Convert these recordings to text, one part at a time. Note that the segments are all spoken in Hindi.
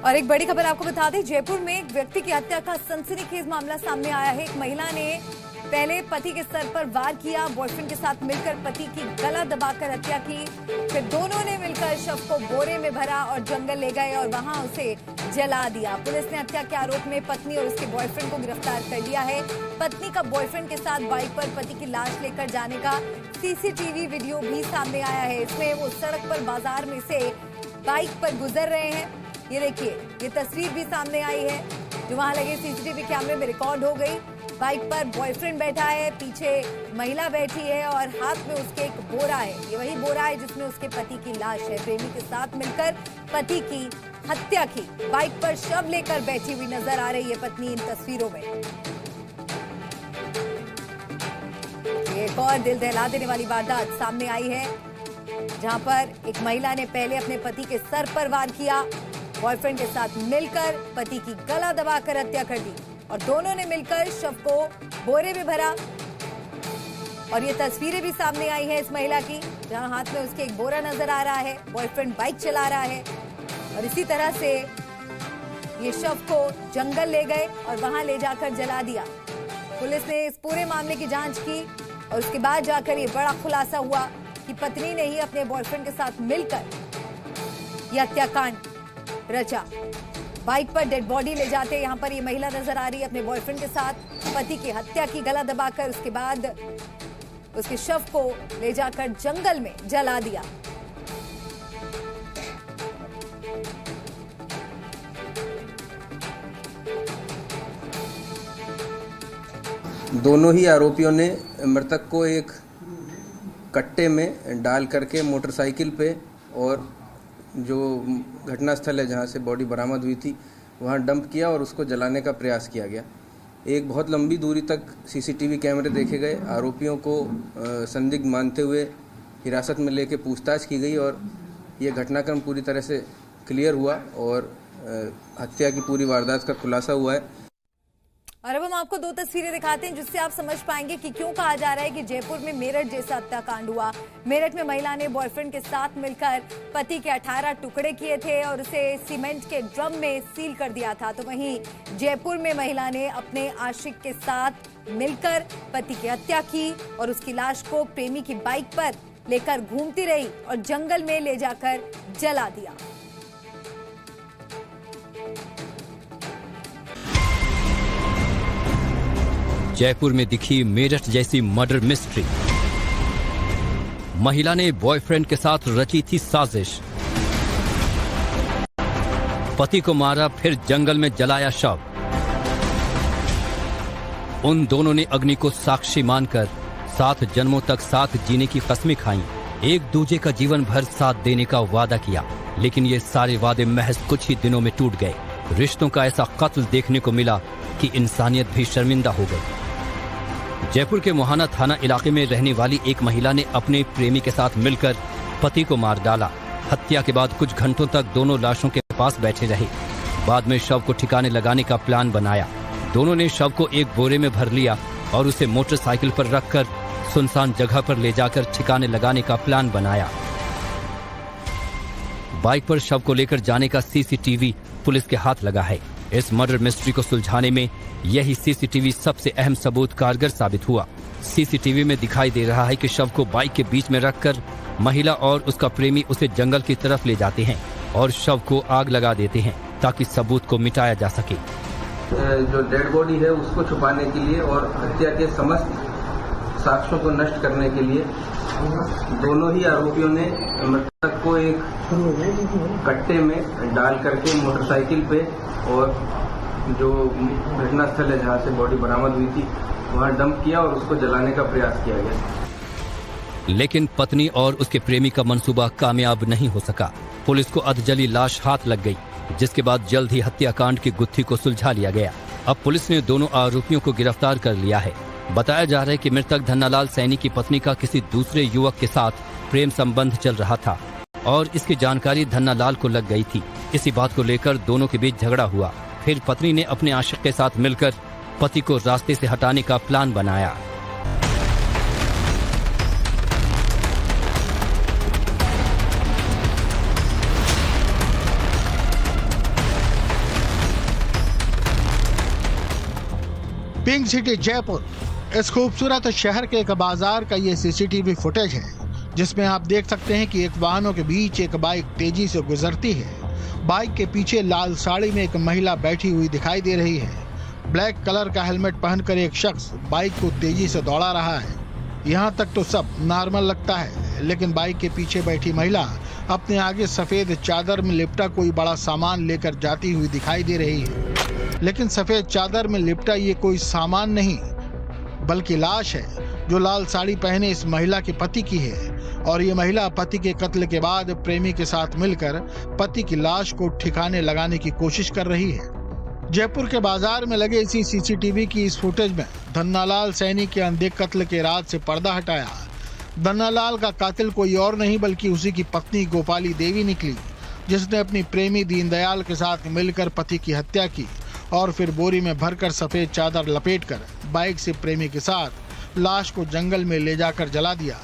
और एक बड़ी खबर आपको बता दें, जयपुर में एक व्यक्ति की हत्या का सनसनीखेज मामला सामने आया है। एक महिला ने पहले पति के सर पर वार किया, बॉयफ्रेंड के साथ मिलकर पति की गला दबाकर हत्या की, फिर दोनों ने मिलकर शव को बोरे में भरा और जंगल ले गए और वहां उसे जला दिया। पुलिस ने हत्या के आरोप में पत्नी और उसके बॉयफ्रेंड को गिरफ्तार कर लिया है। पत्नी का बॉयफ्रेंड के साथ बाइक पर पति की लाश लेकर जाने का सीसीटीवी वीडियो भी सामने आया है। इसमें वो सड़क पर बाजार में से बाइक पर गुजर रहे हैं। ये देखिए, ये तस्वीर भी सामने आई है जो वहां लगे सीसीटीवी कैमरे में रिकॉर्ड हो गई। बाइक पर बॉयफ्रेंड बैठा है, पीछे महिला बैठी है और हाथ में उसके एक बोरा है। ये वही बोरा है जिसमें उसके पति की लाश है। प्रेमी के साथ मिलकर पति की हत्या की, बाइक पर शव लेकर बैठी हुई नजर आ रही है पत्नी इन तस्वीरों में। एक और दिल दहला देने वाली वारदात सामने आई है जहां पर एक महिला ने पहले अपने पति के सर पर वार किया, बॉयफ्रेंड के साथ मिलकर पति की गला दबाकर हत्या कर दी और दोनों ने मिलकर शव को बोरे में भरा। और ये तस्वीरें भी सामने आई है इस महिला की जहां हाथ में उसके एक बोरा नजर आ रहा है, बॉयफ्रेंड बाइक चला रहा है और इसी तरह से ये शव को जंगल ले गए और वहां ले जाकर जला दिया। पुलिस ने इस पूरे मामले की जांच की और उसके बाद जाकर ये बड़ा खुलासा हुआ कि पत्नी ने ही अपने बॉयफ्रेंड के साथ मिलकर यह हत्याकांड रचा। बाइक पर डेड बॉडी ले जाते यहां पर ये महिला नजर आ रही है अपने बॉयफ्रेंड के साथ, पति की हत्या की, गला दबाकर उसके बाद उसके शव को ले जाकर जंगल में जला दिया। दोनों ही आरोपियों ने मृतक को एक कट्टे में डाल करके मोटरसाइकिल पे और जो घटनास्थल है जहाँ से बॉडी बरामद हुई थी वहाँ डंप किया और उसको जलाने का प्रयास किया गया। एक बहुत लंबी दूरी तक सीसीटीवी कैमरे देखे गए। आरोपियों को संदिग्ध मानते हुए हिरासत में लेके पूछताछ की गई और ये घटनाक्रम पूरी तरह से क्लियर हुआ और हत्या की पूरी वारदात का खुलासा हुआ है। और अब हम आपको दो तस्वीरें दिखाते हैं जिससे आप समझ पाएंगे कि क्यों कहा जा रहा है कि जयपुर में मेरठ जैसा हत्याकांड हुआ। मेरठ में महिला ने बॉयफ्रेंड के साथ मिलकर पति के 18 टुकड़े किए थे और उसे सीमेंट के ड्रम में सील कर दिया था। तो वहीं जयपुर में महिला ने अपने आशिक के साथ मिलकर पति की हत्या की और उसकी लाश को प्रेमी की बाइक पर लेकर घूमती रही और जंगल में ले जाकर जला दिया। जयपुर में दिखी मेरठ जैसी मर्डर मिस्ट्री। महिला ने बॉयफ्रेंड के साथ रची थी साजिश, पति को मारा फिर जंगल में जलाया शव। उन दोनों ने अग्नि को साक्षी मानकर 7 जन्मों तक साथ जीने की कस्में खाईं, एक दूजे का जीवन भर साथ देने का वादा किया। लेकिन ये सारे वादे महज कुछ ही दिनों में टूट गए। रिश्तों का ऐसा कत्ल देखने को मिला कि इंसानियत भी शर्मिंदा हो गई। जयपुर के मोहाना थाना इलाके में रहने वाली एक महिला ने अपने प्रेमी के साथ मिलकर पति को मार डाला। हत्या के बाद कुछ घंटों तक दोनों लाशों के पास बैठे रहे। बाद में शव को ठिकाने लगाने का प्लान बनाया। दोनों ने शव को एक बोरे में भर लिया और उसे मोटरसाइकिल पर रखकर सुनसान जगह पर ले जाकर ठिकाने लगाने का प्लान बनाया। बाइक पर शव को लेकर जाने का सीसीटीवी पुलिस के हाथ लगा है। इस मर्डर मिस्ट्री को सुलझाने में यही सीसीटीवी सबसे अहम सबूत कारगर साबित हुआ। सीसीटीवी में दिखाई दे रहा है कि शव को बाइक के बीच में रखकर महिला और उसका प्रेमी उसे जंगल की तरफ ले जाते हैं और शव को आग लगा देते हैं ताकि सबूत को मिटाया जा सके। जो डेड बॉडी है उसको छुपाने के लिए और हत्या के समस्त साक्ष्यों को नष्ट करने के लिए दोनों ही आरोपियों ने मृतक को एक कट्टे में डाल करके मोटरसाइकिल पे और जो घटनास्थल है जहाँ से बॉडी बरामद हुई थी वहाँ डंप किया और उसको जलाने का प्रयास किया गया। लेकिन पत्नी और उसके प्रेमी का मंसूबा कामयाब नहीं हो सका। पुलिस को अधजली लाश हाथ लग गई, जिसके बाद जल्द ही हत्याकांड की गुत्थी को सुलझा लिया गया। अब पुलिस ने दोनों आरोपियों को गिरफ्तार कर लिया है। बताया जा रहा है कि मृतक धन्नालाल सैनी की पत्नी का किसी दूसरे युवक के साथ प्रेम संबंध चल रहा था और इसकी जानकारी धन्नालाल को लग गई थी। इसी बात को लेकर दोनों के बीच झगड़ा हुआ। फिर पत्नी ने अपने आशिक के साथ मिलकर पति को रास्ते से हटाने का प्लान बनाया। पिंक सिटी जयपुर, इस खूबसूरत शहर के एक बाजार का ये सीसीटीवी फुटेज है, जिसमें आप देख सकते हैं कि एक वाहनों के बीच एक बाइक तेजी से गुजरती है। बाइक के पीछे लाल साड़ी में एक महिला बैठी हुई दिखाई दे रही है। ब्लैक कलर का हेलमेट पहनकर एक शख्स बाइक को तेजी से दौड़ा रहा है। यहाँ तक तो सब नॉर्मल लगता है, लेकिन बाइक के पीछे बैठी महिला अपने आगे सफेद चादर में लिपटा कोई बड़ा सामान लेकर जाती हुई दिखाई दे रही है। लेकिन सफेद चादर में लिपटा ये कोई सामान नहीं, बल्कि लाश है, जो लाल साड़ी पहने इस महिला के पति की है। और ये महिला पति के कत्ल के बाद प्रेमी के साथ मिलकर पति की लाश को ठिकाने लगाने की कोशिश कर रही है। जयपुर के बाजार में लगे इसी सीसीटीवी की इस फुटेज में धन्नालाल सैनी के अंधे कत्ल के राज से पर्दा हटाया। धन्नालाल का कातिल कोई और नहीं बल्कि उसी की पत्नी गोपाली देवी निकली, जिसने अपनी प्रेमी दीनदयाल के साथ मिलकर पति की हत्या की और फिर बोरी में भरकर सफेद चादर लपेटकर बाइक से प्रेमी के साथ लाश को जंगल में ले जाकर जला दिया।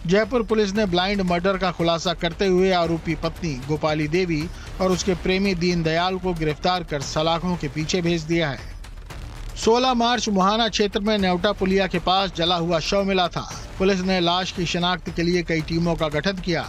जयपुर पुलिस ने ब्लाइंड मर्डर का खुलासा करते हुए आरोपी पत्नी गोपाली देवी और उसके प्रेमी दीनदयाल को गिरफ्तार कर सलाखों के पीछे भेज दिया है। 16 मार्च मुहाना क्षेत्र में नेवटा पुलिया के पास जला हुआ शव मिला था। पुलिस ने लाश की शिनाख्त के लिए कई टीमों का गठन किया।